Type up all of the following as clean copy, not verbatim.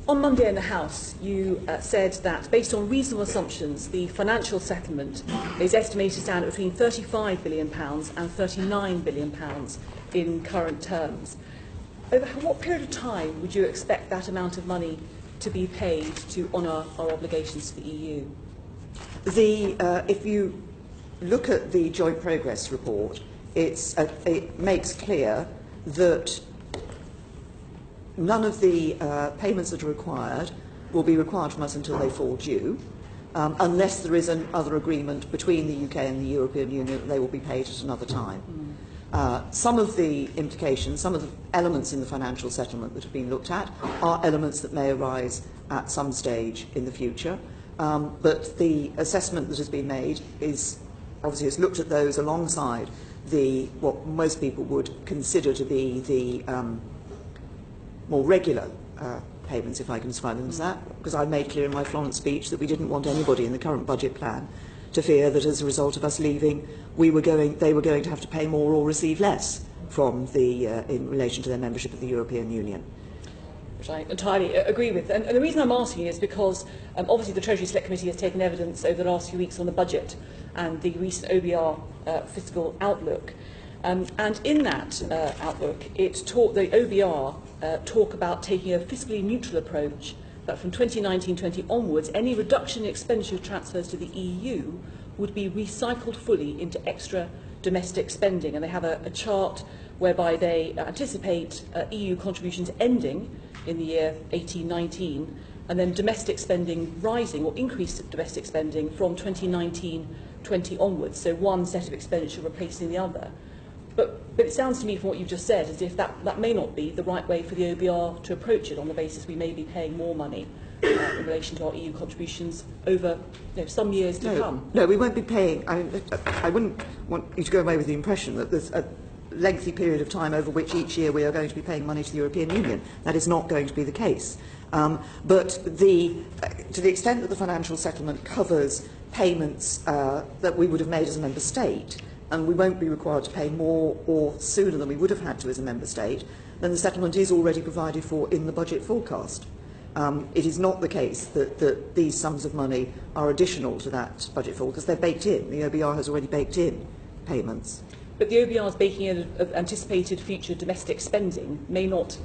On Monday in the House, you said that, based on reasonable assumptions, the financial settlement is estimated to stand at between £35 billion and £39 billion in current terms. Over what period of time would you expect that amount of money to be paid to honour our obligations to the EU? If you look at the Joint Progress Report, it makes clear that none of the payments that are required will be required from us until they fall due, unless there is another agreement between the UK and the European Union that they will be paid at another time. Some of the implications, some of the elements in the financial settlement that have been looked at are elements that may arise at some stage in the future, but the assessment that has been made is obviously has looked at those alongside what most people would consider to be the more regular payments, if I can describe them as that, because I made clear in my Florence speech that we didn't want anybody in the current budget plan to fear that as a result of us leaving, they were going to have to pay more or receive less from in relation to their membership of the European Union. Which I entirely agree with. And the reason I'm asking is because obviously the Treasury Select Committee has taken evidence over the last few weeks on the budget and the recent OBR fiscal outlook. And in that outlook, the OBR talk about taking a fiscally neutral approach, that from 2019-20 onwards, any reduction in expenditure transfers to the EU would be recycled fully into extra domestic spending. And they have a chart whereby they anticipate EU contributions ending in the year 18-19, and then domestic spending rising, or increased domestic spending, from 2019-20 onwards, so one set of expenditure replacing the other. But it sounds to me, from what you've just said, as if that may not be the right way for the OBR to approach it, on the basis we may be paying more money in relation to our EU contributions over some years to come. No, we won't be paying. I wouldn't want you to go away with the impression that there's a lengthy period of time over which each year we are going to be paying money to the European Union. That is not going to be the case. But to the extent that the financial settlement covers payments that we would have made as a member state, and we won't be required to pay more or sooner than we would have had to as a member state, then the settlement is already provided for in the budget forecast. It is not the case that these sums of money are additional to that budget forecast. They're baked in. The OBR has already baked in payments. But the OBR is baking in anticipated future domestic spending may not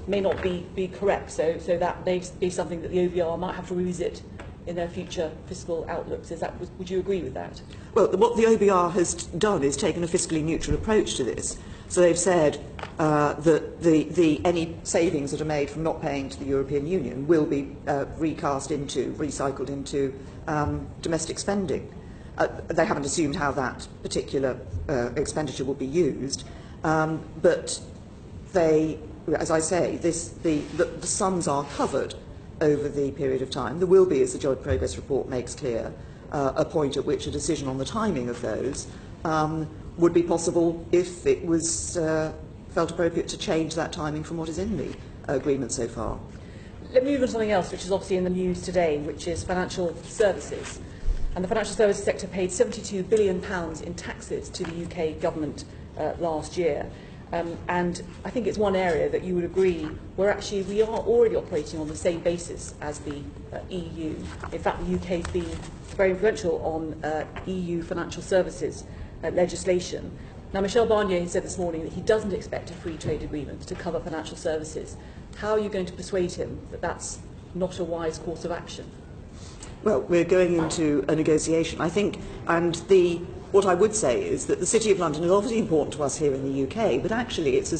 be correct. So that may be something that the OBR might have to revisit in their future fiscal outlooks. Would you agree with that? Well, what the OBR has done is taken a fiscally neutral approach to this. So they've said that any savings that are made from not paying to the European Union will be recycled into domestic spending. They haven't assumed how that particular expenditure will be used, but they, as I say, the sums are covered over the period of time. There will be, as the Joint Progress Report makes clear, a point at which a decision on the timing of those would be possible if it was felt appropriate to change that timing from what is in the agreement so far. Let me move on to something else which is obviously in the news today, which is financial services. And the financial services sector paid £72 billion in taxes to the UK government last year. And I think it's one area that you would agree where actually we are already operating on the same basis as the EU. In fact, the UK has been very influential on EU financial services legislation. Now, Michel Barnier has said this morning that he doesn't expect a free trade agreement to cover financial services. How are you going to persuade him that that's not a wise course of action? Well, we're going into a negotiation, I think, and what I would say is that the City of London is obviously important to us here in the UK, but actually it's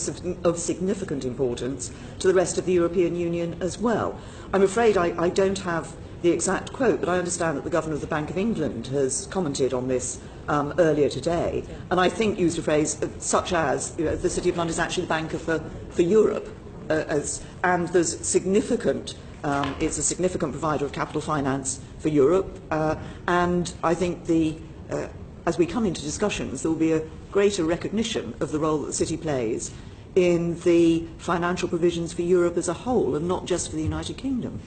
of significant importance to the rest of the European Union as well. I'm afraid I don't have the exact quote, but I understand that the Governor of the Bank of England has commented on this earlier today, and I think used a phrase such as, the City of London is actually the banker for Europe, and there's significant it's a significant provider of capital finance for Europe, and I think as we come into discussions, there will be a greater recognition of the role that the City plays in the financial provisions for Europe as a whole, and not just for the United Kingdom.